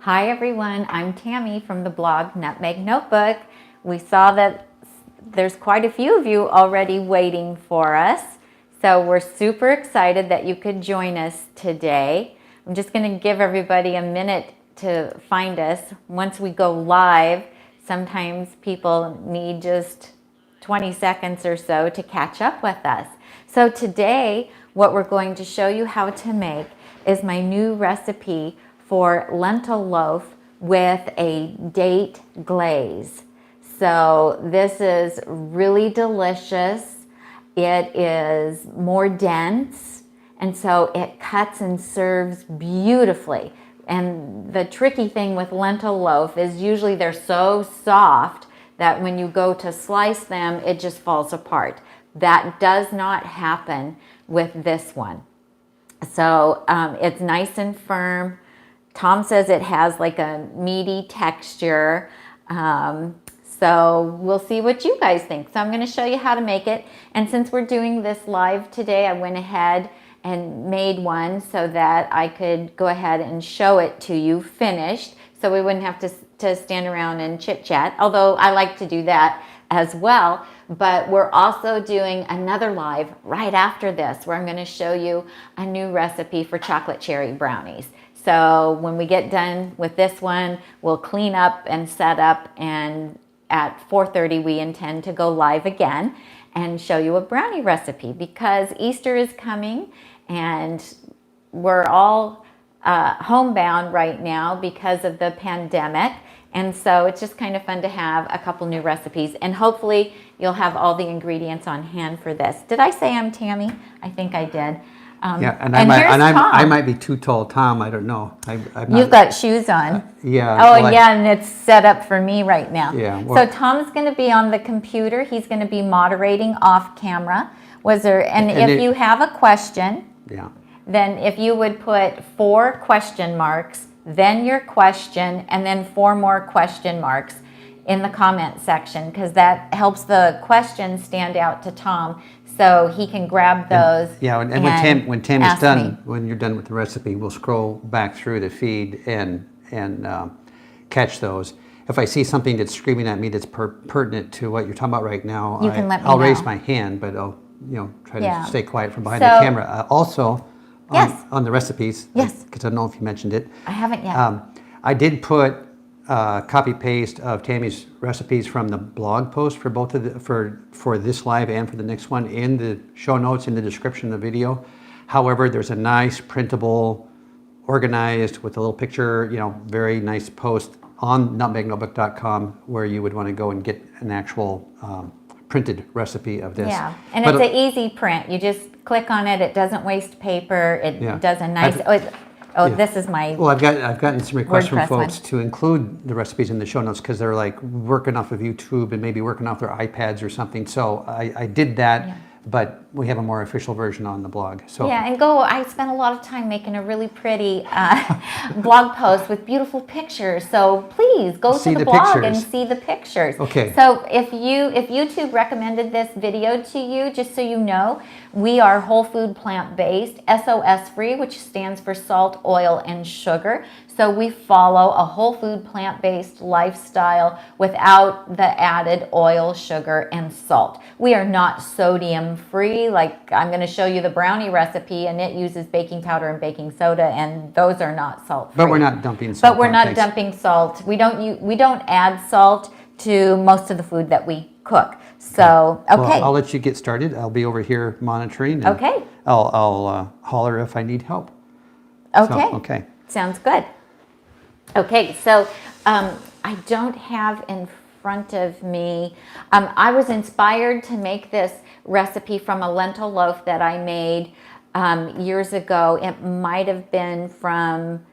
Hi everyone, I'm Tami from the blog Nutmeg Notebook. We saw that there's quite a few of you already waiting for us, so we're super excited that you could join us today. I'm just going to give everybody a minute to find us. Once we go live, sometimes people need just 20 seconds or so to catch up with us. So today, what we're going to show you how to make is my new recipe for lentil loaf with a date glaze. So this is really delicious. It is more dense, and so it cuts and serves beautifully. And the tricky thing with lentil loaf is usually they're so soft that when you go to slice them, it just falls apart. That does not happen with this one. So it's nice and firm. Tom says it has like a meaty texture. So we'll see what you guys think. So I'm going to show you how to make it. And since we're doing this live today, I went ahead and made one so that I could go ahead and show it to you finished, so we wouldn't have to stand around and chit chat, although I like to do that as well. But we're also doing another live right after this where I'm going to show you a new recipe for chocolate cherry brownies. So when we get done with this one, we'll clean up and set up, and at 4:30 we intend to go live again and show you a brownie recipe because Easter is coming and we're all homebound right now because of the pandemic. And so it's just kind of fun to have a couple new recipes, and hopefully you'll have all the ingredients on hand for this. Did I say I'm Tami? I think I did. Yeah, and I might be too tall, Tom. I don't know. I'm not, You've got shoes on. Yeah. Oh, well, yeah, and it's set up for me right now. Yeah. Well, so Tom's going to be on the computer. He's going to be moderating off camera. And if you have a question, yeah, then if you would put 4 question marks, then your question, and then 4 more question marks in the comment section, because that helps the question stand out to Tom, so he can grab those. When Tammy's done, when you're done with the recipe, we'll scroll back through the feed and catch those. If I see something that's screaming at me that's pertinent to what you're talking about right now, I'll raise my hand, but I'll try to stay quiet from behind the camera. Also, on the recipes, because I don't know if you mentioned it. I haven't yet. I did put copy paste of Tammy's recipes from the blog post for both of for this live and for the next one in the show notes in the description of the video. However, there's a nice printable, organized with a little picture, very nice post on nutmegnotebook.com where you would want to go and get an actual printed recipe of this. Yeah, and it's an easy print. You just click on it. It doesn't waste paper. It does a nice. This is my. Well, I've gotten some requests from folks to include the recipes in the show notes because they're like working off of YouTube and maybe working off their iPads or something. So I did that, but we have a more official version on the blog. So I spent a lot of time making a really pretty blog post with beautiful pictures. So please go to the blog and see the pictures. Okay. So if YouTube recommended this video to you, just so you know, we are whole food plant-based, SOS free, which stands for salt, oil, and sugar. So we follow a whole food plant-based lifestyle without the added oil, sugar, and salt. We are not sodium free. Like I'm going to show you the brownie recipe, and it uses baking powder and baking soda, and those are not salt free. But we're not dumping salt. But we're not dumping salt. We don't add salt to most of the food that we cook. So Well, I'll let you get started. I'll be over here monitoring. And I'll holler if I need help. Okay. So, okay. Sounds good. Okay, so I don't have in front of me. I was inspired to make this recipe from a lentil loaf that I made years ago. It might have been from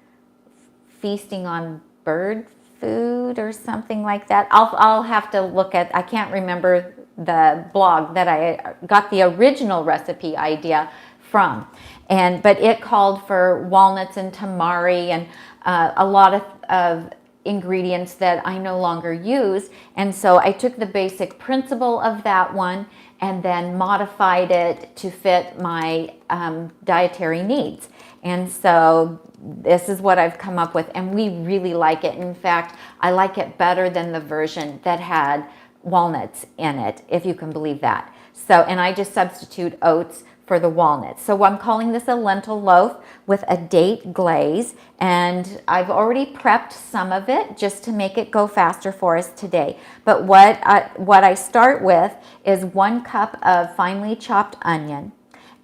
Feasting on Bird Food or something like that. I'll have to look at. I can't remember the blog that I got the original recipe idea from, but it called for walnuts and tamari and a lot of ingredients that I no longer use. And so I took the basic principle of that one and then modified it to fit my dietary needs. And so this is what I've come up with, and we really like it. In fact, I like it better than the version that had walnuts in it, if you can believe that. So, and I just substitute oats for the walnuts. So I'm calling this a lentil loaf with a date glaze, and I've already prepped some of it just to make it go faster for us today. But what I start with is 1 cup of finely chopped onion,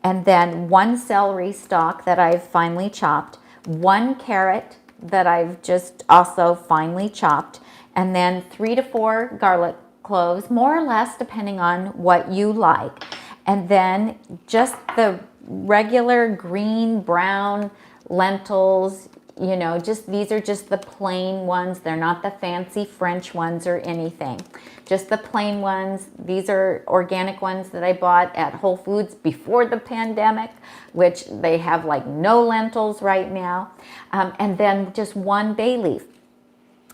and then 1 celery stalk that I've finely chopped, 1 carrot that I've just also finely chopped, and then 3 to 4 garlic cloves, more or less depending on what you like. And then just the regular green, brown lentils, you know, just these are just the plain ones. They're not the fancy French ones or anything. Just the plain ones. These are organic ones that I bought at Whole Foods before the pandemic, which they have like no lentils right now. And then just 1 bay leaf.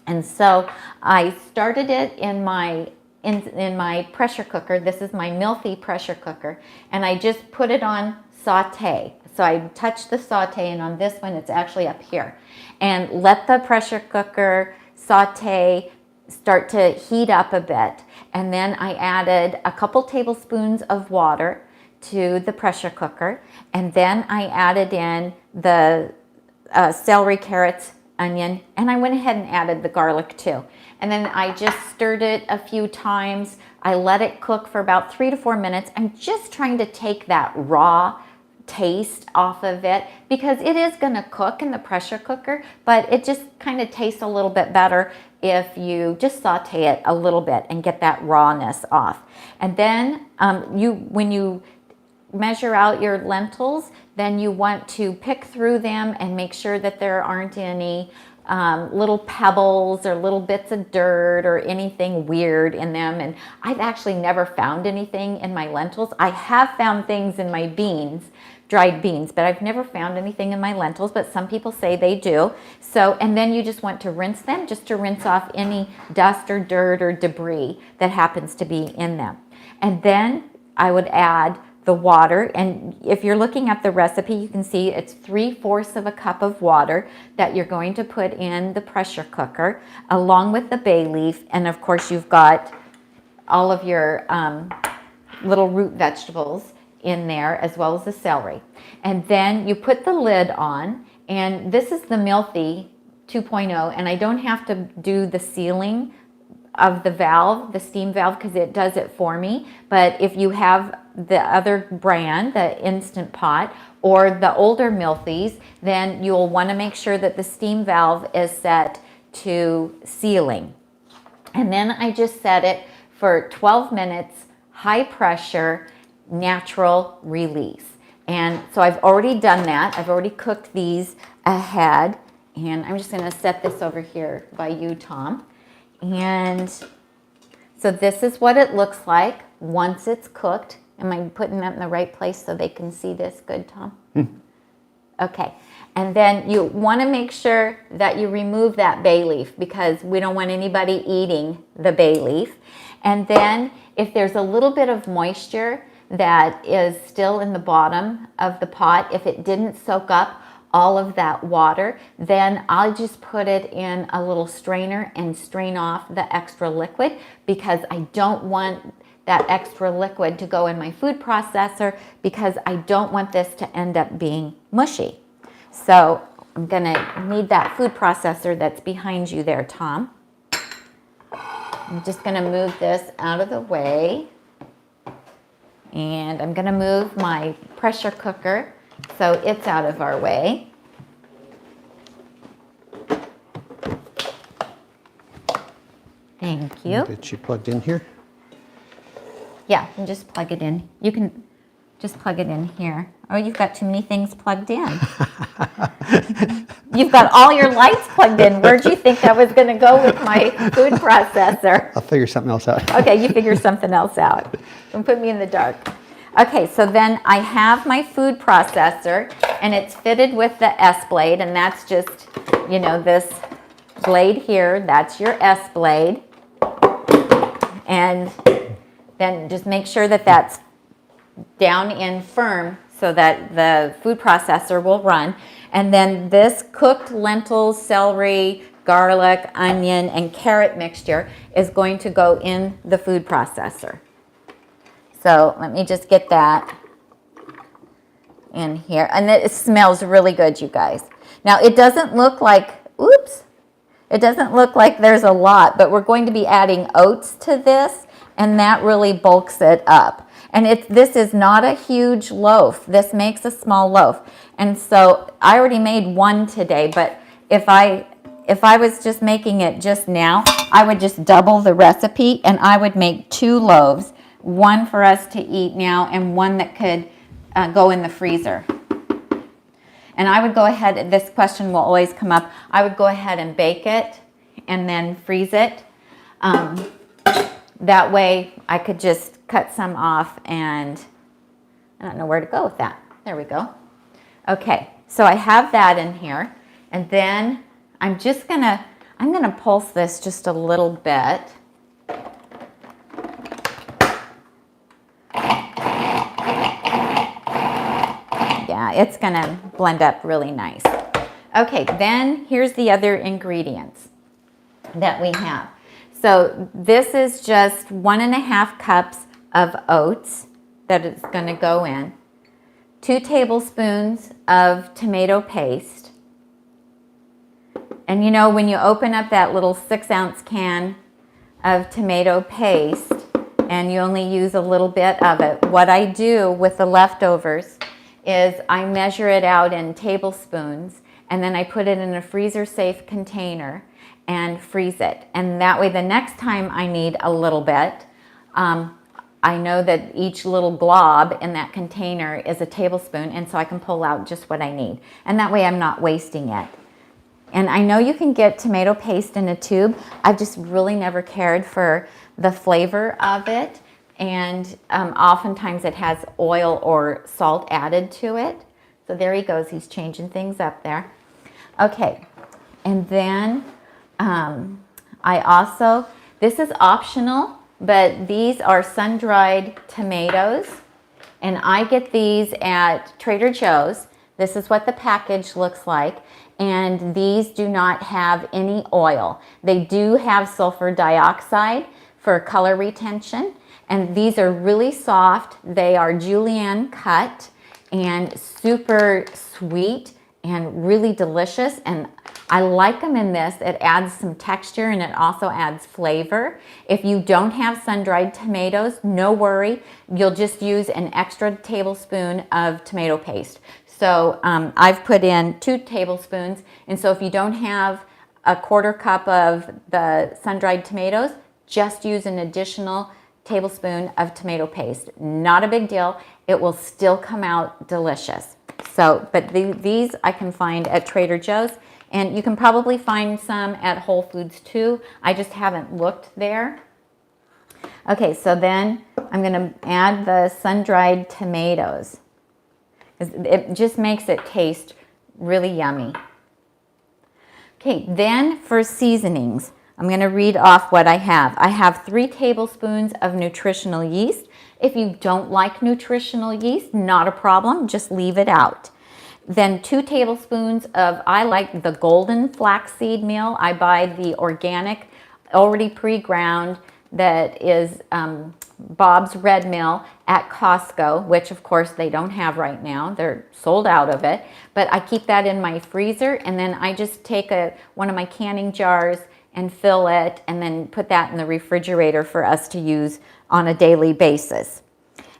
And so I started it in my pressure cooker. This is my Milthy pressure cooker, and I just put it on saute. So I touched the saute, and on this one it's actually up here, and let the pressure cooker saute start to heat up a bit. And then I added a couple tablespoons of water to the pressure cooker, and then I added in the celery, carrots, onion, and I went ahead and added the garlic too. And then I just stirred it a few times. I let it cook for about 3 to 4 minutes. I'm just trying to take that raw taste off of it, because it is going to cook in the pressure cooker, but it just kind of tastes a little bit better if you just saute it a little bit and get that rawness off. And then when you measure out your lentils, then you want to pick through them and make sure that there aren't any little pebbles or little bits of dirt or anything weird in them. And I've actually never found anything in my lentils. I have found things in my beans, dried beans, but I've never found anything in my lentils, but some people say they do. So, and then you just want to rinse them, just to rinse off any dust or dirt or debris that happens to be in them. And then I would add the water, and if you're looking at the recipe, you can see it's 3/4 of a cup of water that you're going to put in the pressure cooker, along with the bay leaf, and of course you've got all of your little root vegetables in there, as well as the celery. And then you put the lid on, and this is the Milthy 2.0, and I don't have to do the sealing of the valve, the steam valve, because it does it for me. But if you have the other brand, the Instant Pot, or the older Milthys, then you'll want to make sure that the steam valve is set to sealing. And then I just set it for 12 minutes, high pressure, natural release. And so I've already done that. I've already cooked these ahead. And I'm just going to set this over here by you, Tom. And so this is what it looks like once it's cooked. Am I putting that in the right place so they can see this good, Tom? Okay. And then you want to make sure that you remove that bay leaf, because we don't want anybody eating the bay leaf. And then if there's a little bit of moisture that is still in the bottom of the pot, if it didn't soak up all of that water, then I'll just put it in a little strainer and strain off the extra liquid, because I don't want that extra liquid to go in my food processor, because I don't want this to end up being mushy. So I'm gonna need that food processor that's behind you there, Tom. I'm just gonna move this out of the way, and I'm gonna move my pressure cooker so it's out of our way. Thank you. Get you plugged in here? Yeah, and just plug it in. You can just plug it in here. Oh, you've got too many things plugged in. You've got all your lights plugged in. Where'd you think I was going to go with my food processor? I'll figure something else out. Okay, you figure something else out. Don't put me in the dark. Okay, so then I have my food processor, and it's fitted with the S blade, and that's just, you know, this blade here. That's your S blade. And then just make sure that that's down in firm so that the food processor will run. And then this cooked lentils, celery, garlic, onion, and carrot mixture is going to go in the food processor. So let me just get that in here. And it smells really good, you guys. Now it doesn't look like, oops, it doesn't look like there's a lot, but we're going to be adding oats to this, and that really bulks it up. And this is not a huge loaf. This makes a small loaf. And so I already made one today, but if I was just making it just now, I would just double the recipe and I would make 2 loaves, one for us to eat now and one that could go in the freezer. And I would go ahead, this question will always come up, I would go ahead and bake it and then freeze it. That way I could just cut some off, and I don't know where to go with that. There we go. Okay, so I have that in here, and then I'm gonna pulse this just a little bit. Yeah, it's gonna blend up really nice. Okay, then here's the other ingredients that we have. So this is just 1.5 cups of oats that it's going to go in, 2 tablespoons of tomato paste. And you know, when you open up that little 6-ounce can of tomato paste and you only use a little bit of it, what I do with the leftovers is I measure it out in tablespoons, and then I put it in a freezer safe container and freeze it. And that way the next time I need a little bit, I know that each little glob in that container is a tablespoon, and so I can pull out just what I need. And that way I'm not wasting it. And I know you can get tomato paste in a tube. I've just really never cared for the flavor of it. And oftentimes it has oil or salt added to it. So there he goes, he's changing things up there. Okay, and then I also, this is optional, but these are sun-dried tomatoes, and I get these at Trader Joe's. This is what the package looks like, and these do not have any oil. They do have sulfur dioxide for color retention, and these are really soft. They are julienne cut and super sweet and really delicious, and I like them in this. It adds some texture and it also adds flavor. If you don't have sun-dried tomatoes, no worry. You'll just use an extra tablespoon of tomato paste. So I've put in 2 tablespoons, and so if you don't have a 1/4 cup of the sun-dried tomatoes, just use an additional tablespoon of tomato paste. Not a big deal. It will still come out delicious. So, but these I can find at Trader Joe's, and you can probably find some at Whole Foods too. I just haven't looked there. Okay, so then I'm going to add the sun-dried tomatoes. It just makes it taste really yummy. Okay, then for seasonings, I'm going to read off what I have. I have 3 tablespoons of nutritional yeast. If you don't like nutritional yeast, not a problem, just leave it out. Then 2 tablespoons of, I like the golden flaxseed meal. I buy the organic, already pre-ground, that is Bob's Red Mill at Costco, which of course they don't have right now. They're sold out of it. But I keep that in my freezer, and then I just take one of my canning jars and fill it, and then put that in the refrigerator for us to use on a daily basis.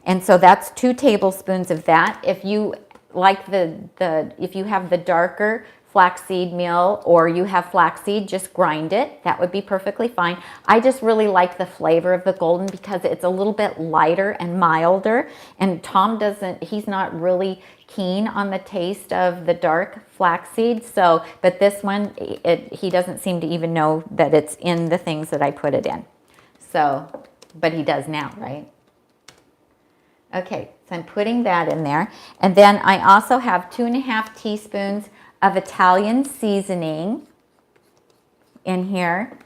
And so that's 2 tablespoons of that. If you like if you have the darker flaxseed meal, or you have flaxseed, just grind it. That would be perfectly fine. I just really like the flavor of the golden because it's a little bit lighter and milder. And Tom he's not really keen on the taste of the dark flaxseed. So, but this one, he doesn't seem to even know that it's in the things that I put it in. So, but he does now, right? Okay, so I'm putting that in there. And then I also have 2.5 teaspoons of Italian seasoning in here,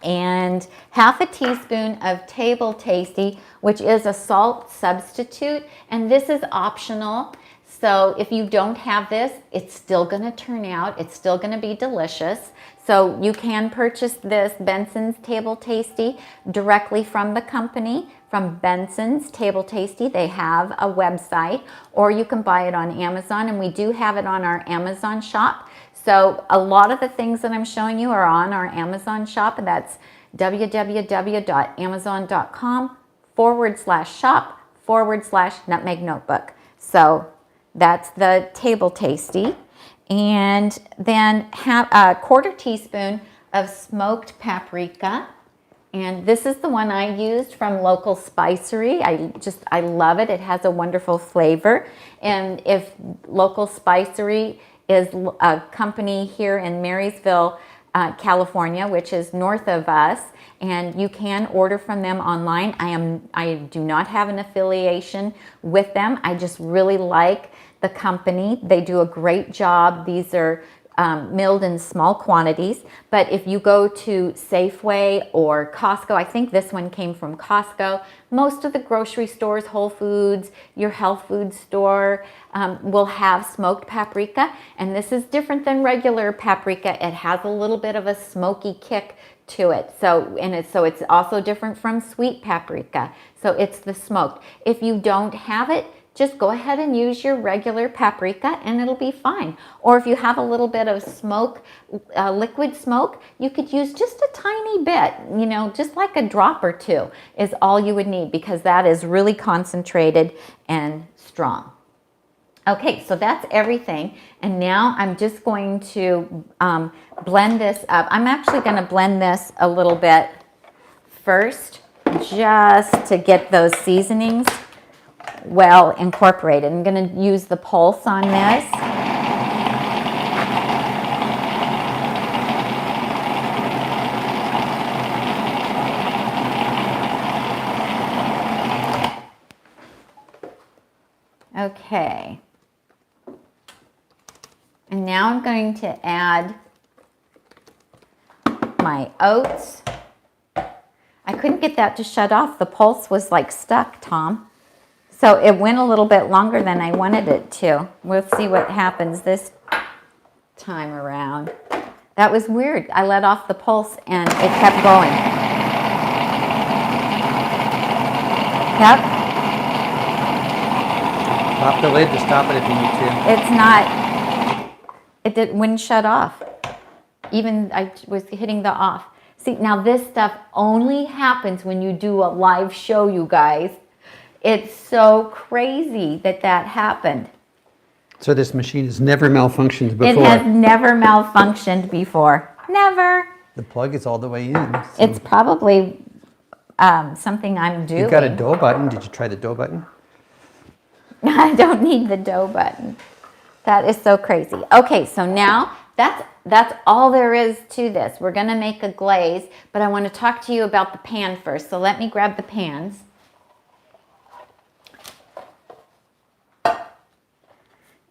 and 1/2 teaspoon of Table Tasty, which is a salt substitute, and this is optional. So if you don't have this, it's still going to turn out. It's still going to be delicious. So you can purchase this Benson's Table Tasty directly from the company, from Benson's Table Tasty. They have a website, or you can buy it on Amazon, and we do have it on our Amazon shop. So a lot of the things that I'm showing you are on our Amazon shop, and that's www.amazon.com/shop/Nutmeg Notebook. So that's the Table Tasty. And then have a 1/4 teaspoon of smoked paprika. And this is the one I used from Local Spicery. I love it. It has a wonderful flavor. And if Local Spicery is a company here in Marysville, California, which is north of us, and you can order from them online. I do not have an affiliation with them. I just really like the company. They do a great job. These are milled in small quantities, but if you go to Safeway or Costco, I think this one came from Costco, most of the grocery stores, Whole Foods, your health food store will have smoked paprika, and this is different than regular paprika. It has a little bit of a smoky kick to it, so it's also different from sweet paprika, so it's the smoked. If you don't have it, just go ahead and use your regular paprika and it'll be fine. Or if you have a little bit of smoke, liquid smoke, you could use just a tiny bit, you know, just like a drop or two is all you would need, because that is really concentrated and strong. Okay, so that's everything. And now I'm just going to blend this up. I'm actually going to blend this a little bit first, just to get those seasonings well incorporated. I'm going to use the pulse on this. Okay. And now I'm going to add my oats. I couldn't get that to shut off. The pulse was like stuck, Tom. So it went a little bit longer than I wanted it to. We'll see what happens this time around. That was weird. I let off the pulse and it kept going. Yep. Pop the lid to stop it if you need to. It's not, wouldn't shut off. Even I was hitting the off. See, now this stuff only happens when you do a live show, you guys. It's so crazy that happened. So this machine has never malfunctioned before? It has never malfunctioned before. Never. The plug is all the way in. So. It's probably something I'm doing. You've got a dough button. Did you try the dough button? I don't need the dough button. That is so crazy. Okay, so now that's all there is to this. We're going to make a glaze, but I want to talk to you about the pan first. So let me grab the pans.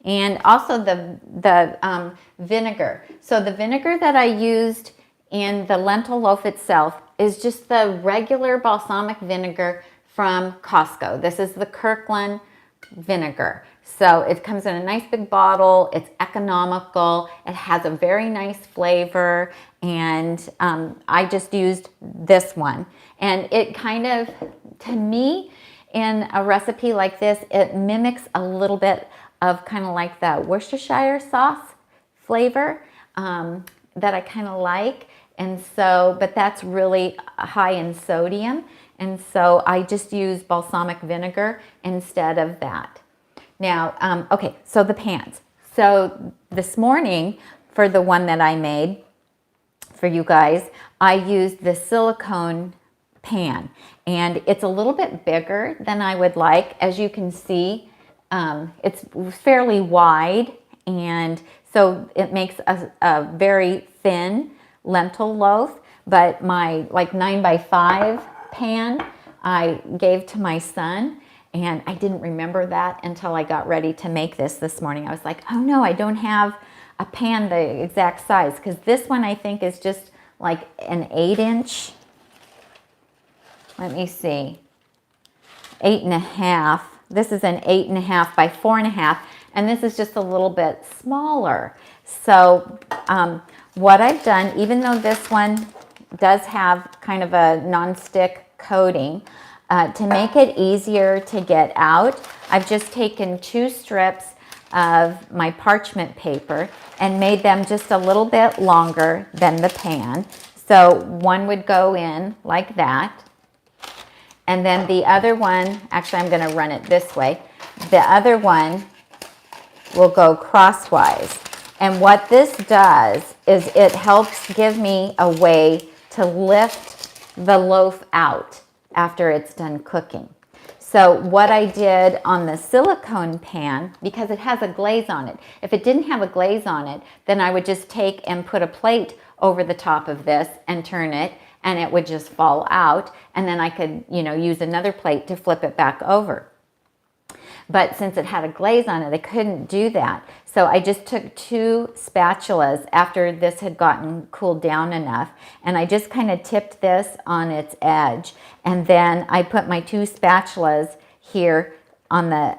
And also the vinegar. So the vinegar that I used in the lentil loaf itself is just the regular balsamic vinegar from Costco. This is the Kirkland vinegar. So it comes in a nice big bottle. It's economical. It has a very nice flavor. And I just used this one. And it kind of, to me, in a recipe like this, it mimics a little bit of kind of like the Worcestershire sauce flavor that I kind of like. And so, but that's really high in sodium. And so I just use balsamic vinegar instead of that. Now, okay, so the pans. So this morning, for the one that I made for you guys, I used the silicone pan. And it's a little bit bigger than I would like. As you can see, it's fairly wide, and so it makes a very thin lentil loaf. But my like 9x5 pan I gave to my son, and I didn't remember that until I got ready to make this morning. I was like, oh no, I don't have a pan the exact size, because this one I think is just like an 8-inch. Let me see, 8.5. This is an 8.5 by 4.5, and this is just a little bit smaller. So what I've done, even though this one does have kind of a non-stick coating, to make it easier to get out, I've just taken 2 strips of my parchment paper and made them just a little bit longer than the pan. So one would go in like that, and then the other one, actually I'm going to run it this way, the other one will go crosswise. And what this does is it helps give me a way to lift the loaf out after it's done cooking. So what I did on the silicone pan, because it has a glaze on it, if it didn't have a glaze on it, then I would just take and put a plate over the top of this and turn it, and it would just fall out, and then I could, use another plate to flip it back over. But since it had a glaze on it, I couldn't do that. So I just took 2 spatulas after this had gotten cooled down enough, and I just kind of tipped this on its edge. And then I put my 2 spatulas here on the,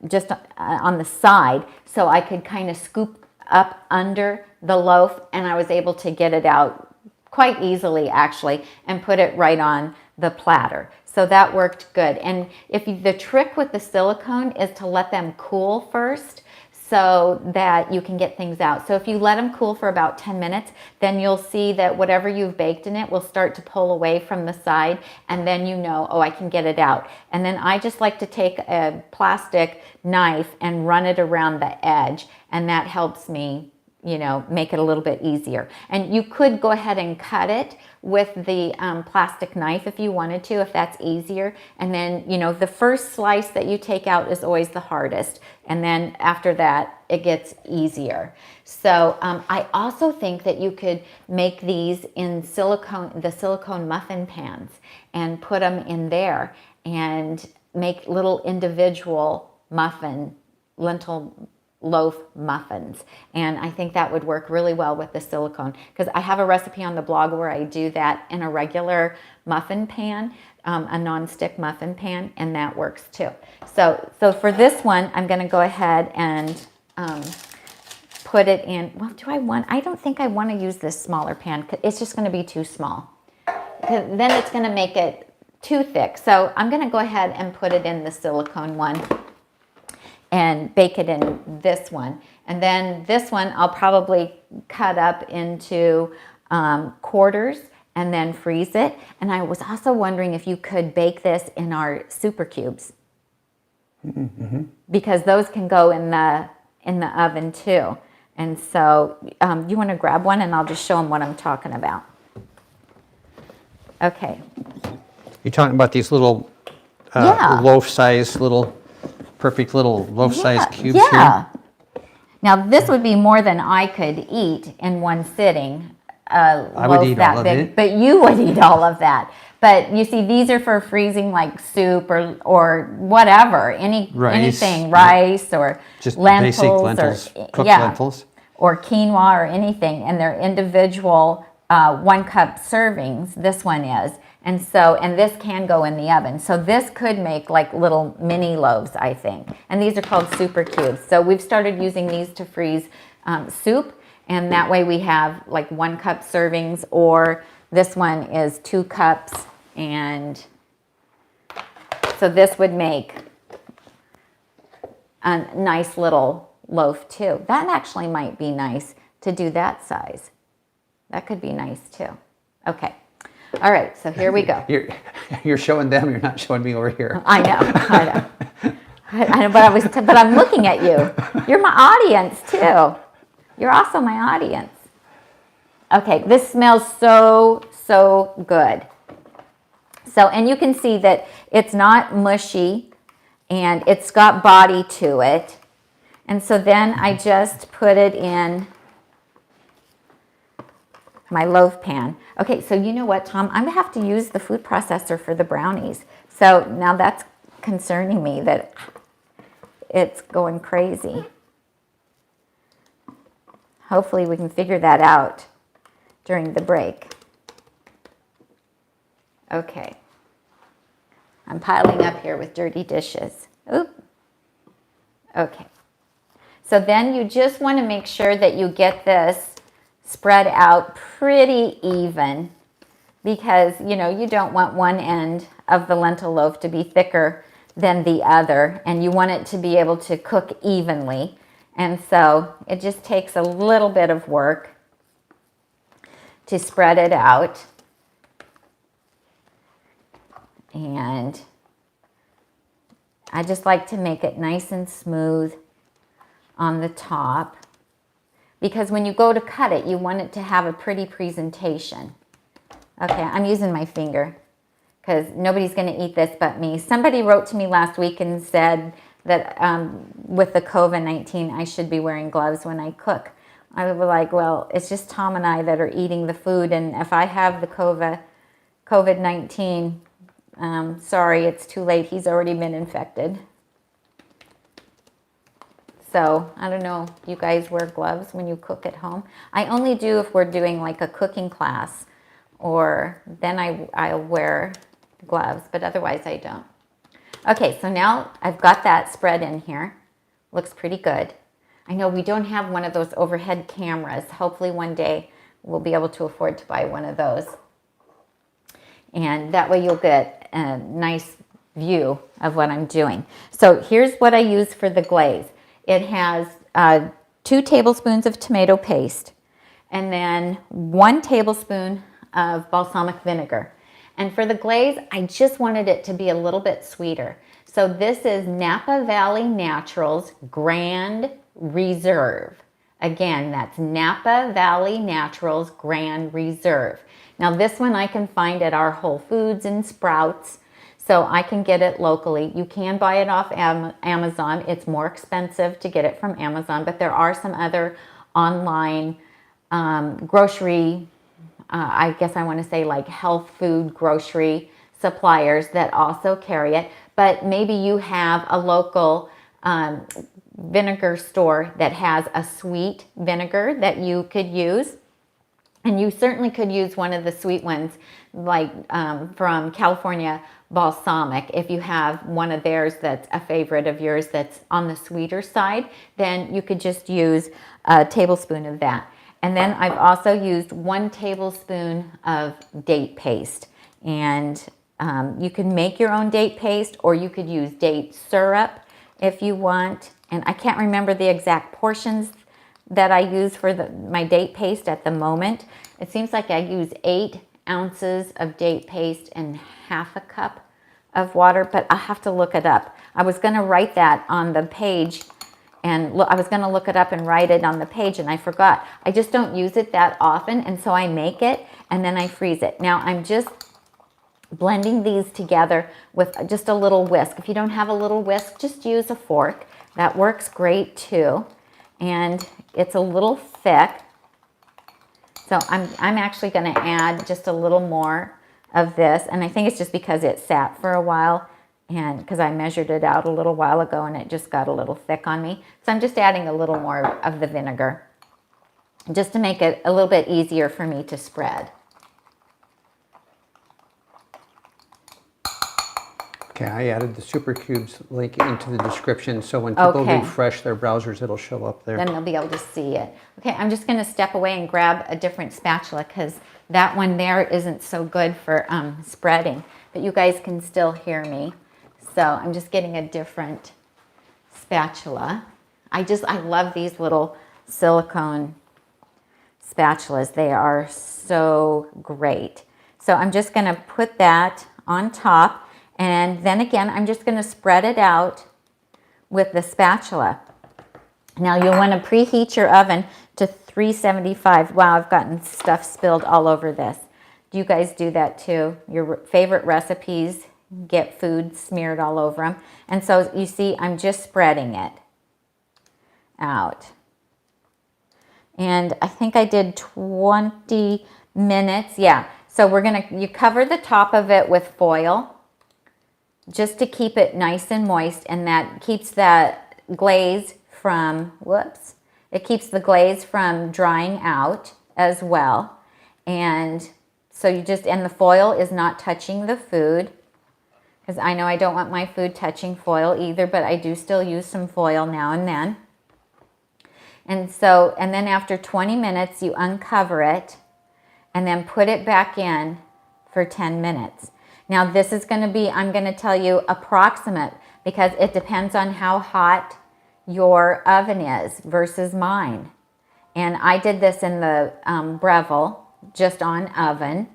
just on the side, so I could kind of scoop up under the loaf, and I was able to get it out quite easily actually, and put it right on the platter. So that worked good. And the trick with the silicone is to let them cool first so that you can get things out. So if you let them cool for about 10 minutes, then you'll see that whatever you've baked in it will start to pull away from the side, and then oh, I can get it out. And then I just like to take a plastic knife and run it around the edge, and that helps me make it a little bit easier. And you could go ahead and cut it with the plastic knife if you wanted to, if that's easier. And then, the first slice that you take out is always the hardest. And then after that, it gets easier. So I also think that you could make these in the silicone muffin pans and put them in there and make little individual lentil loaf muffins, and I think that would work really well with the silicone, because I have a recipe on the blog where I do that in a regular muffin pan, a non-stick muffin pan, and that works too. So for this one, I'm going to go ahead and put it in. Well, I don't think I want to use this smaller pan. It's just going to be too small. Then it's going to make it too thick. So I'm going to go ahead and put it in the silicone one and bake it in this one. And then this one I'll probably cut up into quarters and then freeze it. And I was also wondering if you could bake this in our super cubes, because those can go in the oven too. And so you want to grab one, and I'll just show them what I'm talking about. Okay. You're talking about these little loaf-size perfect little loaf-sized cubes here? Now this would be more than I could eat in one sitting. I would eat all of it. But you would eat all of that. But you see, these are for freezing like soup or whatever, anything, rice or just lentils, basic lentils, cooked lentils, or quinoa or anything, and they're individual 1 cup servings. This one is. And this can go in the oven. So this could make like little mini loaves, I think. And these are called super cubes. So we've started using these to freeze soup. And that way we have like 1 cup servings, or this one is 2 cups. And so this would make a nice little loaf too. That actually might be nice to do that size. That could be nice too. Okay. All right, so here we go. You're showing them, you're not showing me over here. I know. But I'm looking at you. You're my audience too. You're also my audience. Okay, this smells so good. So, and you can see that it's not mushy, and it's got body to it. And so then I just put it in my loaf pan. Okay, so you know what, Tom? I'm gonna have to use the food processor for the brownies. So now that's concerning me that it's going crazy. Hopefully we can figure that out during the break. Okay. I'm piling up here with dirty dishes. Oop. Okay. So then you just want to make sure that you get this spread out pretty even, because you know you don't want one end of the lentil loaf to be thicker than the other, and you want it to be able to cook evenly. And so it just takes a little bit of work to spread it out. And I just like to make it nice and smooth on the top, because when you go to cut it, you want it to have a pretty presentation. Okay, I'm using my finger because nobody's going to eat this but me. Somebody wrote to me last week and said that with the COVID-19, I should be wearing gloves when I cook. I was like, well, it's just Tom and I that are eating the food, and if I have the COVID-19, sorry, it's too late. He's already been infected. So I don't know, you guys wear gloves when you cook at home? I only do if we're doing like a cooking class, or then I'll wear gloves, but otherwise I don't. Okay, so now I've got that spread in here. Looks pretty good. I know we don't have one of those overhead cameras. Hopefully one day we'll be able to afford to buy one of those. And that way you'll get a nice view of what I'm doing. So here's what I use for the glaze. It has 2 tablespoons of tomato paste, and then 1 tablespoon of balsamic vinegar. And for the glaze, I just wanted it to be a little bit sweeter. So this is Napa Valley Naturals Grand Reserve. Again, that's Napa Valley Naturals Grand Reserve. Now this one I can find at our Whole Foods and Sprouts, so I can get it locally. You can buy it off Amazon. It's more expensive to get it from Amazon, but there are some other online grocery, I guess I want to say like health food grocery suppliers that also carry it. But maybe you have a local vinegar store that has a sweet vinegar that you could use. And you certainly could use one of the sweet ones, like from California Balsamic. If you have one of theirs that's a favorite of yours that's on the sweeter side, then you could just use a tablespoon of that. And then I've also used 1 tablespoon of date paste. And you can make your own date paste, or you could use date syrup if you want. And I can't remember the exact portions that I use for my date paste at the moment. It seems like I use 8 ounces of date paste and half a cup of water, but I'll have to look it up. I was going to write that on the page, and I was going to look it up and write it on the page, and I forgot. I just don't use it that often, and so I make it and then I freeze it. Now I'm just blending these together with just a little whisk. If you don't have a little whisk, just use a fork. That works great too. And it's a little thick, so I'm actually going to add just a little more of this, and I think it's just because it sat for a while, and because I measured it out a little while ago and it just got a little thick on me. So I'm just adding a little more of the vinegar just to make it a little bit easier for me to spread. Okay, I added the Super Cubes link into the description, so when people refresh their browsers, it'll show up there. Then they'll be able to see it. Okay, I'm just going to step away and grab a different spatula because that one there isn't so good for spreading, but you guys can still hear me. So I'm just getting a different spatula. I love these little silicone spatulas. They are so great. So I'm just going to put that on top. And then again, I'm just going to spread it out with the spatula. Now you'll want to preheat your oven to 375. Wow, I've gotten stuff spilled all over this. Do you guys do that too? Your favorite recipes get food smeared all over them. And so you see, I'm just spreading it out. And I think I did 20 minutes. Yeah, so you cover the top of it with foil, just to keep it nice and moist, and that keeps that glaze from, it keeps the glaze from drying out as well. And so and the foil is not touching the food, because I know I don't want my food touching foil either, but I do still use some foil now and then. And then after 20 minutes, you uncover it and then put it back in for 10 minutes. Now this is gonna be, I'm gonna tell you approximate, because it depends on how hot your oven is versus mine. And I did this in the Breville, just on oven,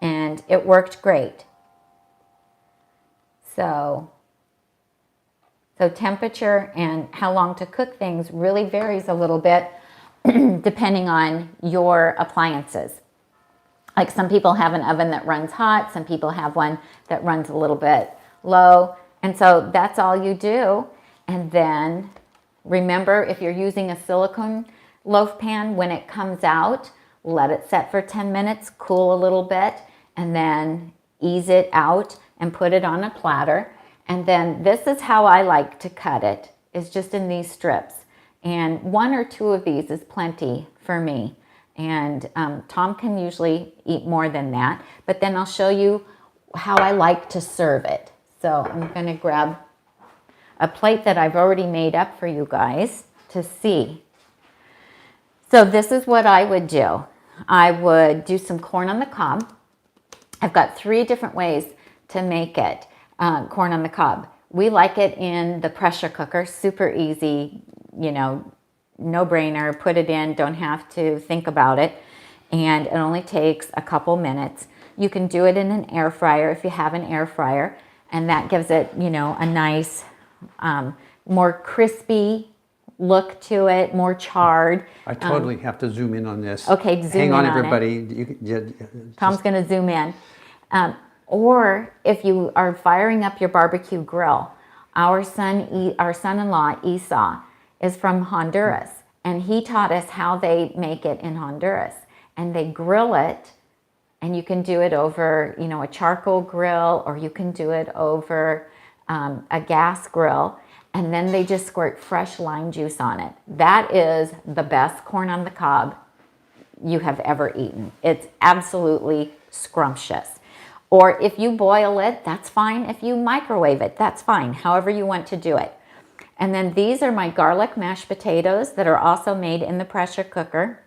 and it worked great. So temperature and how long to cook things really varies a little bit depending on your appliances. Like some people have an oven that runs hot, some people have one that runs a little bit low, and so that's all you do. And then remember, if you're using a silicone loaf pan, when it comes out, let it set for 10 minutes, cool a little bit, and then ease it out and put it on a platter. And then this is how I like to cut it, is just in these strips. And 1 or 2 of these is plenty for me. And Tom can usually eat more than that, but then I'll show you how I like to serve it. So I'm gonna grab a plate that I've already made up for you guys to see. So this is what I would do. I would do some corn on the cob. I've got 3 different ways to make it, corn on the cob. We like it in the pressure cooker, super easy, you know, no brainer, put it in, don't have to think about it. And it only takes a couple minutes. You can do it in an air fryer if you have an air fryer, and that gives it, you know, a nice, more crispy look to it, more charred. I totally have to zoom in on this. Okay, zoom Hang in on, on everybody. Tom's going to zoom in. Or if you are firing up your barbecue grill, our son-in-law, Esau, is from Honduras, and he taught us how they make it in Honduras. And they grill it, and you can do it over, you know, a charcoal grill, or you can do it over a gas grill, and then they just squirt fresh lime juice on it. That is the best corn on the cob you have ever eaten. It's absolutely scrumptious. Or if you boil it, that's fine. If you microwave it, that's fine. However you want to do it. And then these are my garlic mashed potatoes that are also made in the pressure cooker.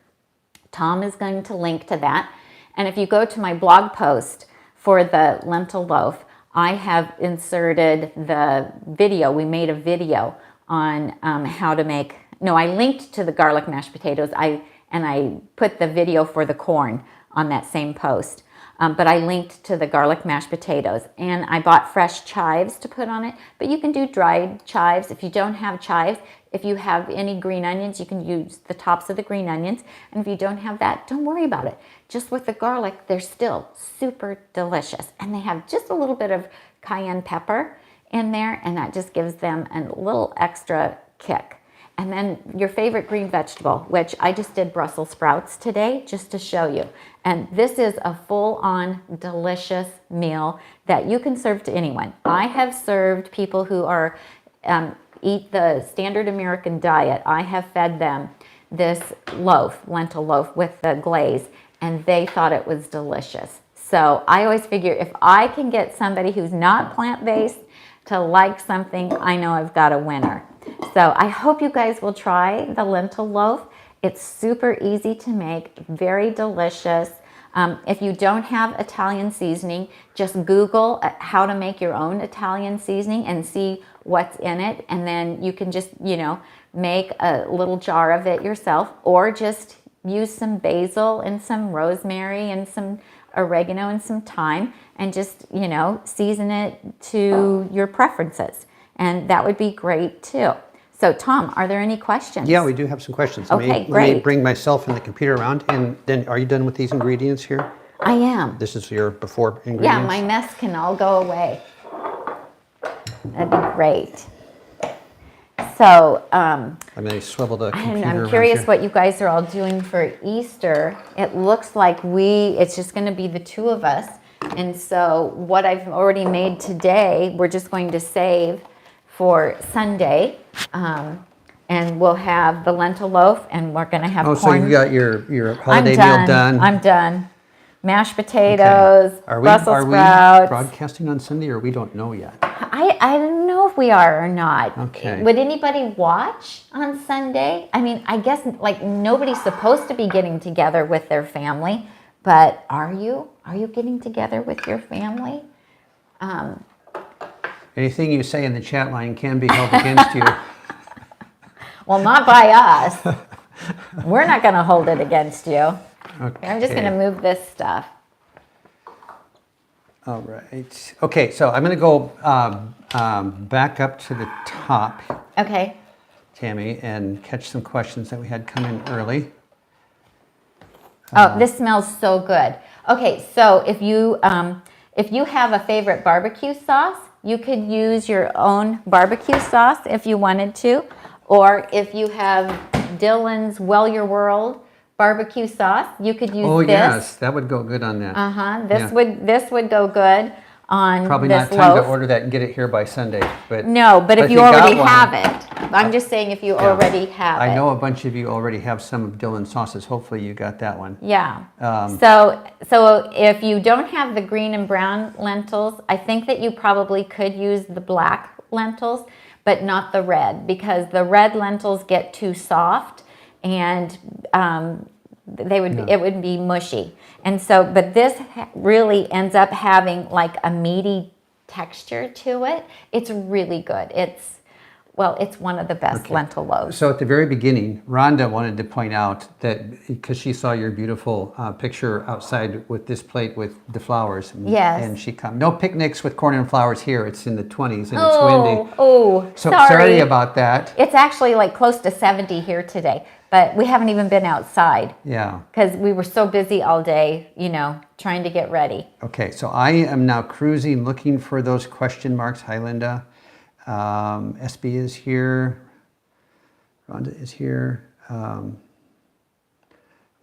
Tom is going to link to that. And if you go to my blog post for the lentil loaf, I have inserted the video. We made a video on how to make, no, I linked to the garlic mashed potatoes. And I put the video for the corn on that same post. But I linked to the garlic mashed potatoes, and I bought fresh chives to put on it, but you can do dried chives. If you don't have chives, if you have any green onions, you can use the tops of the green onions. And if you don't have that, don't worry about it. Just with the garlic, they're still super delicious. And they have just a little bit of cayenne pepper in there, and that just gives them a little extra kick. And then your favorite green vegetable, which I just did Brussels sprouts today just to show you. And this is a full-on delicious meal that you can serve to anyone. I have served people who are eat the standard American diet. I have fed them this loaf, lentil loaf with the glaze, and they thought it was delicious. So I always figure if I can get somebody who's not plant-based to like something, I know I've got a winner. So I hope you guys will try the lentil loaf. It's super easy to make, very delicious. If you don't have Italian seasoning, just Google how to make your own Italian seasoning and see what's in it. And then you can just, you know, make a little jar of it yourself, or just use some basil and some rosemary and some oregano and some thyme, and just, you know, season it to your preferences. And that would be great too. So Tom, are there any questions? Yeah, we do have some questions. Okay, Let great. me bring myself and the computer around. And then, are you done with these ingredients here? I am. This is your before ingredients? Yeah, my mess can all go away. That'd be great. So, I'm going to swivel the computer I'm around curious here. what you guys are all doing for Easter. It looks like it's just going to be the 2 of us. And so what I've already made today, we're just going to save for Sunday. And we'll have the lentil loaf, and we're going to have corn. So you got your holiday meal done. I'm done. Mashed potatoes, Okay. Brussels are we sprouts. broadcasting on Sunday, or we don't know yet? I don't know. know if we are or not. Okay. Would anybody watch on Sunday? I mean, I guess like nobody's supposed to be getting together with their family, but are you? Are you getting together with your family? Anything you say in the chat line can be held against you. Well, not by us. We're not going to hold it against you. Okay. I'm just going to move this stuff. All right. Okay, so I'm going to go back up to the top, Okay. Tami, and catch some questions that we had come in early. Oh, this smells so good. Okay, so if you have a favorite barbecue sauce, you could use your own barbecue sauce if you wanted to, or if you have Dylan's Well Your World barbecue sauce, you could use Oh this. yes, that would go good on that. This would go good on Probably this not time loaf. to order that and get it here by Sunday, but No, but if you got already one- have it, I'm just saying if you already have it. I know a bunch of you already have some of Dylan's sauces. Hopefully you got that one. Yeah. So if you don't have the green and brown lentils, I think that you probably could use the black lentils, but not the red, because the red lentils get too soft and it would be mushy. And so, but this really ends up having like a meaty texture to it. It's really good. It's one of the best lentil loaves. So at the very beginning, Rhonda wanted to point out that because she saw your beautiful picture outside with this plate with the flowers. Yes. And she no picnics with corn and flowers here. It's in the 20s and it's windy. Oh, So sorry about that. It's actually like close to 70 here today, but we haven't even been outside. Yeah. Because we were so busy all day, trying to get ready. Okay, so I am now cruising, looking for those question marks. Hi, Linda. SB is here. Rhonda is here.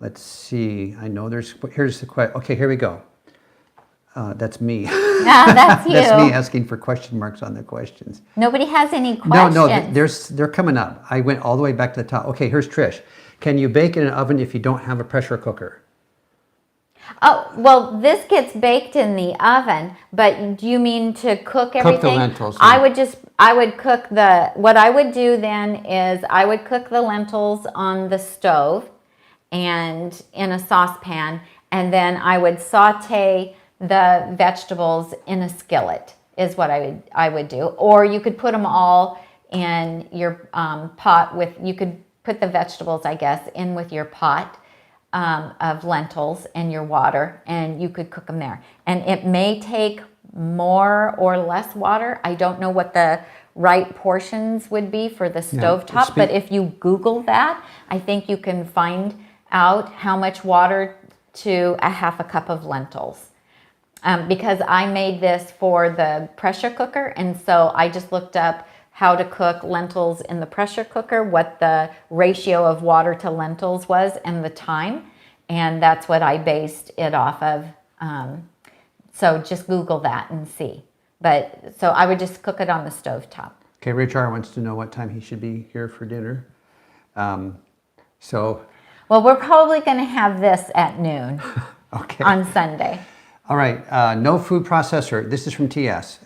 Let's see. I know here's the question. Okay, here we go. That's me. That's you. That's me asking for question marks on the questions. Nobody has any questions. No, they're coming up. I went all the way back to the top. Okay, here's Trish. Can you bake in an oven if you don't have a pressure cooker? Oh, well, this gets baked in the oven, but do you mean to cook everything? Cook the lentils. Yeah. I would cook what I would do then is I would cook the lentils on the stove and in a saucepan, and then I would saute the vegetables in a skillet is what I would do. Or you could put them all in your pot you could put the vegetables, I guess, in with your pot of lentils and your water, and you could cook them there. And it may take more or less water. I don't know what the right portions would be for the stovetop, but if you Google that, I think you can find out how much water to a half a cup of lentils. Because I made this for the pressure cooker, and so I just looked up how to cook lentils in the pressure cooker, what the ratio of water to lentils was, and the time, and that's what I based it off of. So just Google that and see. But so I would just cook it on the stovetop. Okay, Rich R wants to know what time he should be here for dinner. Well, we're probably going to have this at noon on Sunday. All right, no food processor. This is from TS.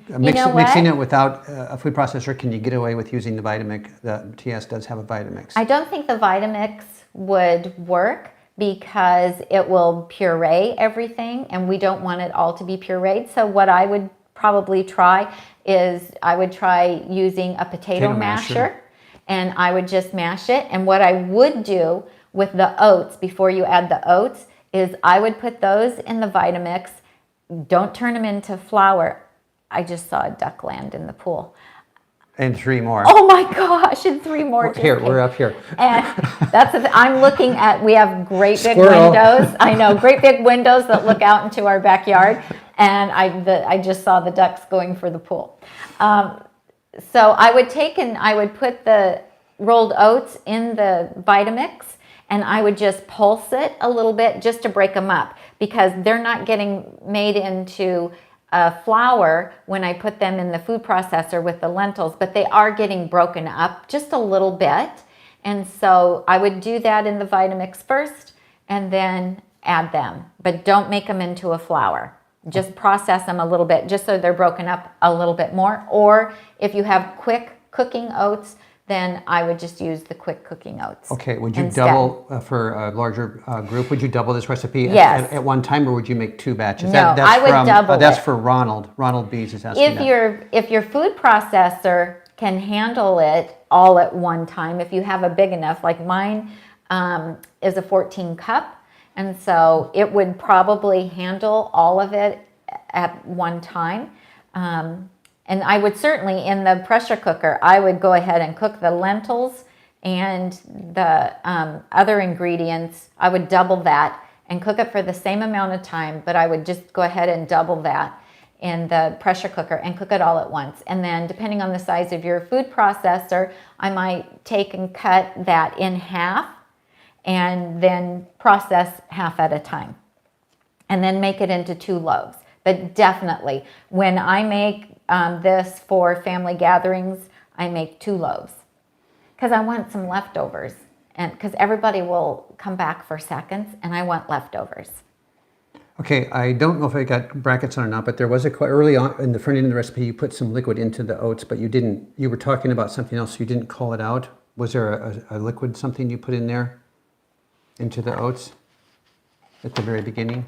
Mixing it without a food processor, can you get away with using the Vitamix? The TS does have a Vitamix. I don't think the Vitamix would work because it will puree everything, and we don't want it all to be pureed. So what I would probably try is I would try using a potato masher, and I would just mash it. And what I would do with the oats, before you add the oats, is I would put those in the Vitamix. Don't turn them into flour. I just saw a duck land in the pool. And 3 more. Oh my gosh, and 3 more. We're up here. And I'm looking at, we have great big windows. I know, great big windows that look out into our backyard. And I just saw the ducks going for the pool. So I would put the rolled oats in the Vitamix, and I would just pulse it a little bit just to break them up, because they're not getting made into flour when I put them in the food processor with the lentils, but they are getting broken up just a little bit. And so I would do that in the Vitamix first and then add them, but don't make them into a flour. just process them a little bit, just so they're broken up a little bit more. Or if you have quick cooking oats, then I would just use the quick cooking oats. Okay, would you instead. double, for a larger group, would you double this recipe Yes. at one time, or would you make 2 batches? No, I would double That's it. for Ronald. Ronald Bees is asking that. If your food processor can handle it all at one time, if you have a big enough, like mine is a 14 cup, and so it would probably handle all of it at one time. And I would certainly, in the pressure cooker, I would go ahead and cook the lentils and the other ingredients. I would double that and cook it for the same amount of time, but I would just go ahead and double that in the pressure cooker and cook it all at once. And then depending on the size of your food processor, I might take and cut that in half and then process half at a time. And then make it into 2 loaves. But definitely, when I make this for family gatherings, I make 2 loaves because I want some leftovers, and because everybody will come back for seconds, and I want leftovers. Okay, I don't know if I got brackets on or not, but there was early on in the front end of the recipe, you put some liquid into the oats, but you didn't. You were talking about something else. So you didn't call it out. Was there a liquid something you put in there into the oats at the very beginning?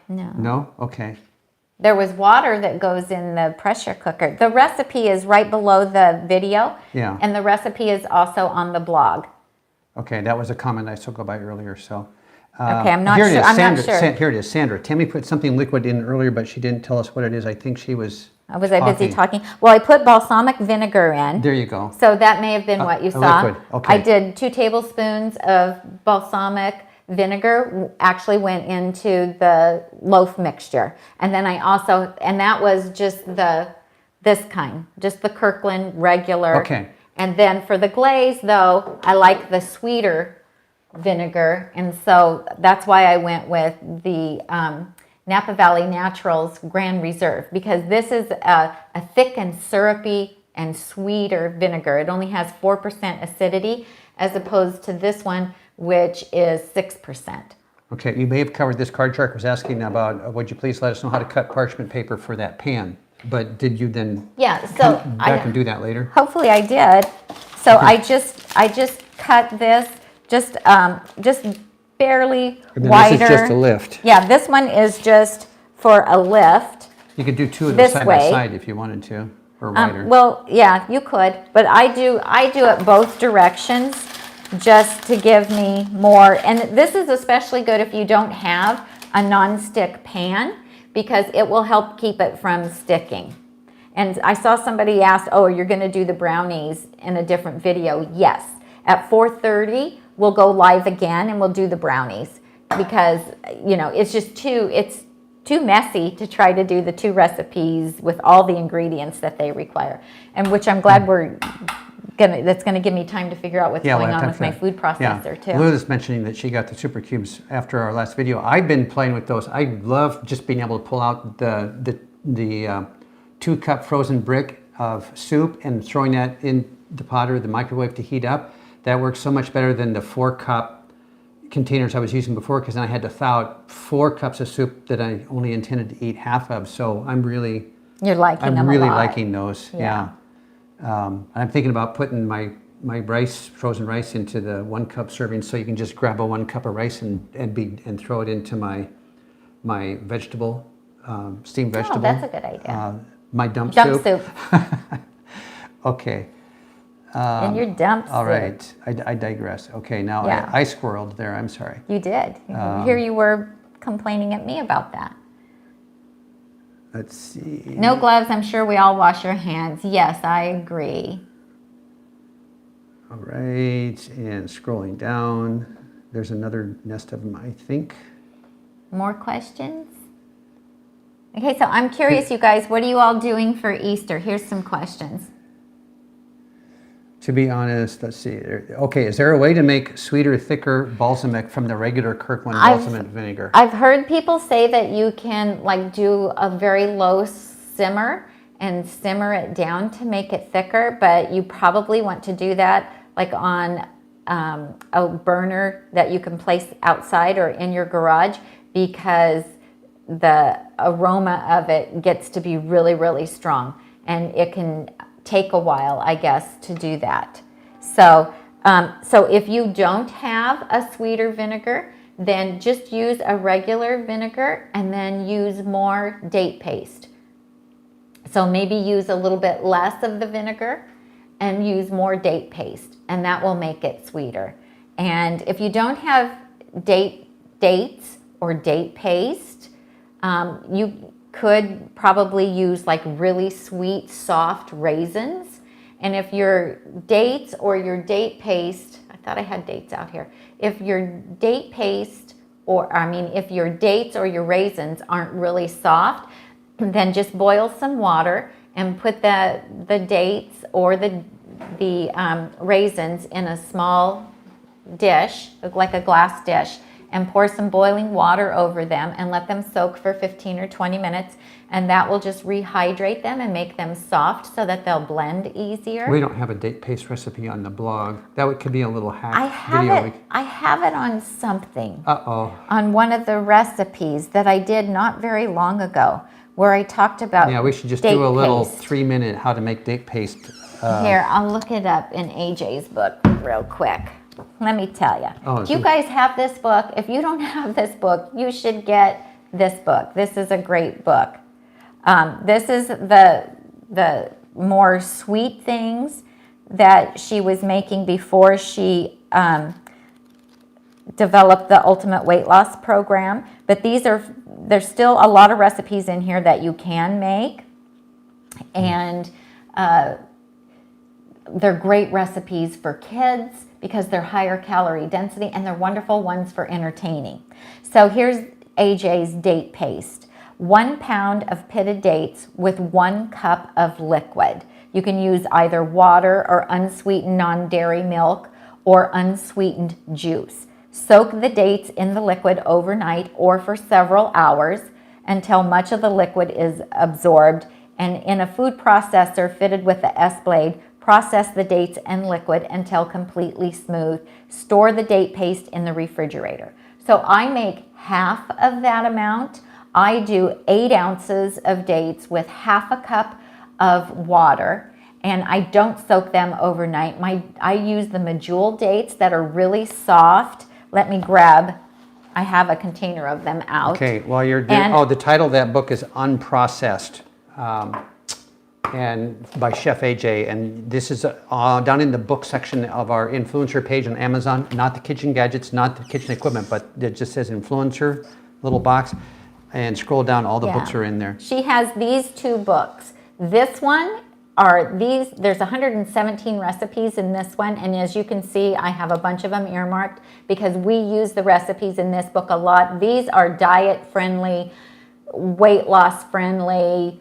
No. No? Okay. There was water that goes in the pressure cooker. The recipe is right below the video. Yeah. And the recipe is also on the blog. Okay, that was a comment I spoke about earlier. So. Okay, I'm not here sure. It is, I'm Sandra, not sure. Here it is, Sandra. Tammy put something liquid in earlier, but she didn't tell us what it is. I think she was. Was I busy talking? Well, I put balsamic vinegar in. There you go. So that may have been what you saw. Liquid. Okay. I did 2 tablespoons of balsamic vinegar, actually went into the loaf mixture. And then I also, and that was just this kind, just the Kirkland regular. Okay. And then for the glaze though, I like the sweeter vinegar. And so that's why I went with the Napa Valley Naturals Grand Reserve, because this is a thick and syrupy and sweeter vinegar. It only has 4% acidity as opposed to this one, which is 6%. Okay, you may have covered this. Card Shark was asking about, would you please let us know how to cut parchment paper for that pan? But did you then So come back and do that later? Hopefully I did. So I just cut this just barely And then wider. this is just a lift. Yeah, this one is just for a lift. You could do 2 of them This side way. by side if you wanted to, or wider. Well, yeah, you could, but I do it both directions just to give me more. And this is especially good if you don't have a non-stick pan, because it will help keep it from sticking. And I saw somebody ask, oh, you're going to do the brownies in a different video. Yes. At 4:30, we'll go live again and we'll do the brownies, because, you know, it's too messy to try to do the 2 recipes with all the ingredients that they require. And which I'm glad that's going to give me time to figure out what's going on with my food processor too. Lou is mentioning that she got the super cubes after our last video. I've been playing with those. I love just being able to pull out the 2-cup frozen brick of soup and throwing that in the pot or the microwave to heat up. That works so much better than the 4-cup containers I was using before, because then I had to thaw out 4 cups of soup that I only intended to eat half of. So I'm really liking them a lot. liking those. Yeah. I'm thinking about putting my frozen rice into the 1-cup serving, so you can just grab a 1 cup of rice and throw it into my vegetable, steamed vegetable. Oh, that's a good idea. My dump soup. Okay. And your dump soup. All right. I digress. Okay. Now I squirreled there. I'm sorry. You did. Here you were complaining at me about that. Let's see. No gloves. I'm sure we all wash our hands. Yes, I agree. All right. And scrolling down, there's another nest of them, I think. More questions? Okay, so I'm curious, you guys, what are you all doing for Easter? Here's some questions. To be honest, let's see. Okay, is there a way to make sweeter, thicker balsamic from the regular Kirkland balsamic vinegar? I've heard people say that you can like do a very low simmer and simmer it down to make it thicker, but you probably want to do that like on a burner that you can place outside or in your garage, because the aroma of it gets to be really, really strong, and it can take a while, I guess, to do that. So, so if you don't have a sweeter vinegar, then just use a regular vinegar and then use more date paste. So maybe use a little bit less of the vinegar and use more date paste, and that will make it sweeter. And if you don't have dates or date paste, you could probably use like really sweet, soft raisins. And if your dates or your date paste, I thought I had dates out here. If your date paste, if your dates or your raisins aren't really soft, then just boil some water and put the dates or the raisins in a small dish, like a glass dish, and pour some boiling water over them and let them soak for 15 or 20 minutes, and that will just rehydrate them and make them soft so that they'll blend easier. We don't have a date paste recipe on the blog. That could be a little hack I have it on something. Uh-oh. On one of the recipes that I did not very long ago, where I talked about Yeah, we should just do a little 3-minute how to make date paste. Here, I'll look it up in AJ's book real quick. Let me tell you. Oh, Do you guys have this book? If you don't have this book, you should get this book. This is a great book. This is the more sweet things that she was making before she developed the Ultimate Weight Loss Program. But there's still a lot of recipes in here that you can make. And they're great recipes for kids because they're higher calorie density, and they're wonderful ones for entertaining. So here's AJ's Date Paste. 1 pound of pitted dates with 1 cup of liquid. You can use either water or unsweetened non-dairy milk or unsweetened juice. Soak the dates in the liquid overnight or for several hours until much of the liquid is absorbed, and in a food processor fitted with the S-blade, process the dates and liquid until completely smooth. Store the date paste in the refrigerator. So I make half of that amount. I do 8 ounces of dates with half a cup of water, and I don't soak them overnight. I use the medjool dates that are really soft. Let me grab, I have a container of them out. Okay, while you're doing, the title of that book is Unprocessed. And by Chef AJ, and this is down in the book section of our influencer page on Amazon. Not the kitchen gadgets, not the kitchen equipment, but it just says influencer, little box, and scroll down, all the books are in there. She has these 2 books. This one there's 117 recipes in this one, and as you can see, I have a bunch of them earmarked because we use the recipes in this book a lot. These are diet friendly, weight loss friendly,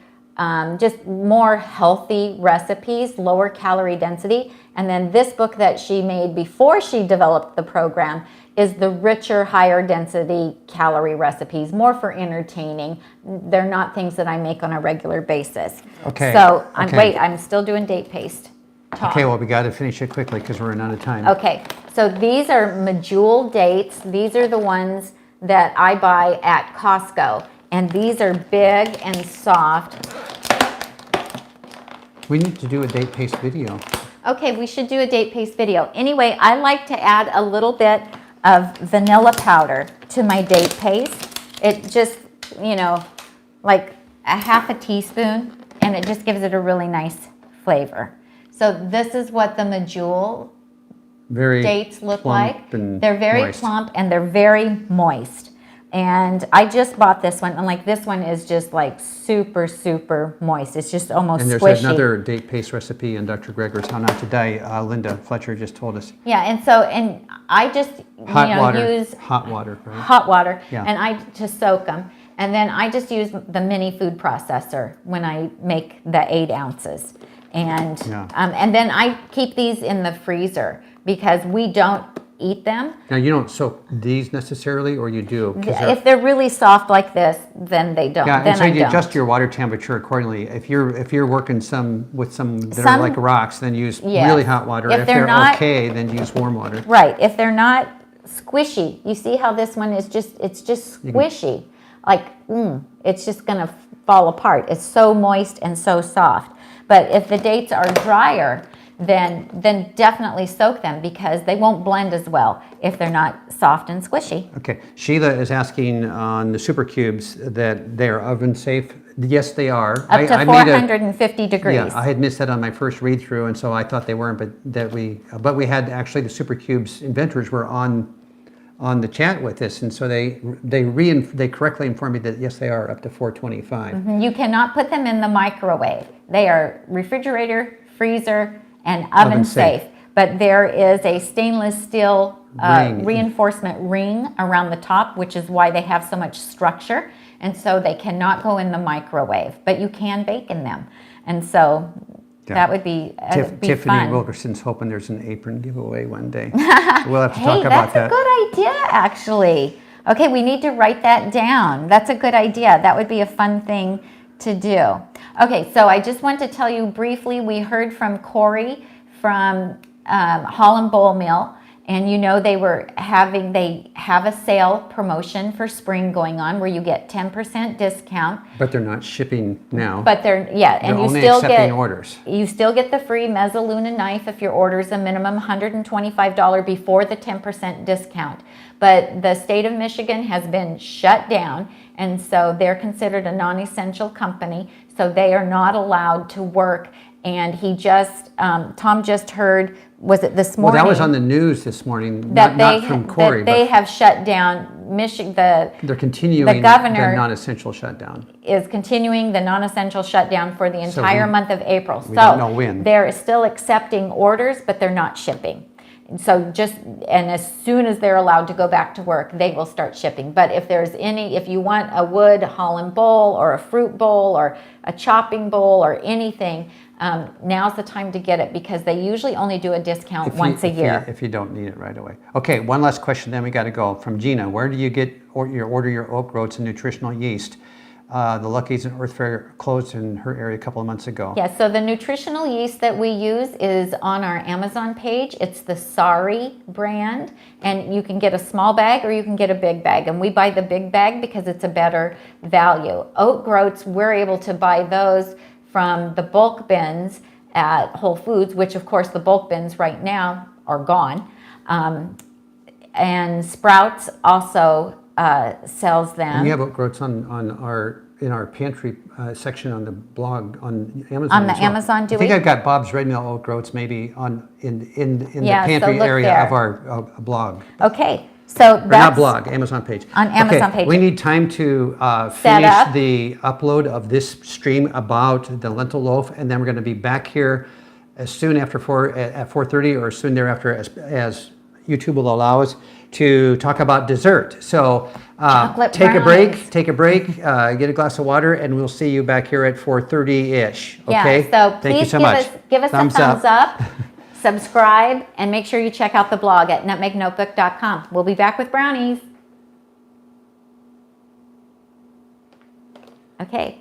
just more healthy recipes, lower calorie density. And then this book that she made before she developed the program is the richer, higher density calorie recipes, more for entertaining. They're not things that I make on a regular basis. Okay. So, I'm still doing date paste. Talk. Okay, well, we got to finish it quickly because we're running out of time. Okay, so these are medjool dates. These are the ones that I buy at Costco. And these are big and soft. We need to do a date paste video. Okay, we should do a date paste video. Anyway, I like to add a little bit of vanilla powder to my date paste. It just, like a half a teaspoon, and it just gives it a really nice flavor. So this is what the medjool dates look like. They're very plump and they're very moist. And I just bought this one, and like this one is just like super, super moist. It's just almost squishy. And there's another date paste recipe in Dr. Greger's How Not to Die. Linda Fletcher just told us. Yeah, and I just use hot water, right? Hot water, yeah. And I just soak them. And then I just use the mini food processor when I make the 8 ounces. And then I keep these in the freezer because we don't eat them. Now, you don't soak these necessarily, or you do? If they're really soft like this, then they don't. Yeah, then and so I you don't. adjust your water temperature accordingly. If you're working with some that are like rocks, then use really hot water. If they're not okay, then use warm water. Right. If they're not squishy, you see how this one is just squishy. Like, it's just gonna fall apart. It's so moist and so soft. But if the dates are drier, then definitely soak them, because they won't blend as well if they're not soft and squishy. Okay. Sheila is asking on the super cubes that they're oven safe. Yes, they are. Up to 450 degrees. Yeah, I had missed that on my first read through, and so I thought they weren't, but we had actually the super cubes inventors were on the chat with us, and so they correctly informed me that yes, they are up to 425. You cannot put them in the microwave. They are refrigerator, freezer, and oven safe. But there is a stainless steel reinforcement ring around the top, which is why they have so much structure, and so they cannot go in the microwave. But you can bake in them, and so that would be Tiffany fun. Wilkerson's hoping there's an apron giveaway one day. We'll have to talk about that. That's a good idea, actually. Okay, we need to write that down. That's a good idea. That would be a fun thing to do. Okay, so I just want to tell you briefly, we heard from Corey from Holland Bowl Mill, and you know they have a sale promotion for spring going on where you get 10% discount. But they're not shipping now. But they're and they're you only still accepting get orders. You still get the free Mezzaluna knife if your order is a minimum $125 before the 10% discount. But the state of Michigan has been shut down, and so they're considered a non-essential company, so they are not allowed to work. And Tom just heard, was it this morning? Well, that was on the news this morning, that not from Corey. That they have shut down Michigan. They're continuing the governor the non-essential shutdown. Is continuing the non-essential shutdown for the entire month of April. We don't know when. They're still accepting orders, but they're not shipping. So and as soon as they're allowed to go back to work, they will start shipping. But if you want a wood Holland bowl or a fruit bowl or a chopping bowl or anything, now's the time to get it, because they usually only do a discount once a year. If you don't need it right away. Okay, one last question, then we got to go. From Gina, where do you get your oat groats and nutritional yeast? The Lucky's and Earth Fare closed in her area a couple of months ago. Yeah, so the nutritional yeast that we use is on our Amazon page. It's the Sari brand, and you can get a small bag or you can get a big bag. And we buy the big bag because it's a better value. Oat groats, we're able to buy those from the bulk bins at Whole Foods, which of course the bulk bins right now are gone. And Sprouts also sells them. And we have oat groats in our pantry section on the blog on Amazon. On the Amazon, do we? I think I've got Bob's Red Mill oat groats maybe in the pantry area there. of our blog. Okay, so that's not blog, Amazon page. On Amazon page. We need time to finish the upload of this stream about the lentil loaf, and then we're going to be back here as soon after at 4:30 or soon thereafter as YouTube will allow us to talk about dessert. So take a break, get a glass of water, and we'll see you back here at 4:30-ish. Okay? Yeah, so Thank you please so much. give us a thumbs up, subscribe, and make sure you check out the blog at nutmegnotebook.com. We'll be back with brownies. Okay.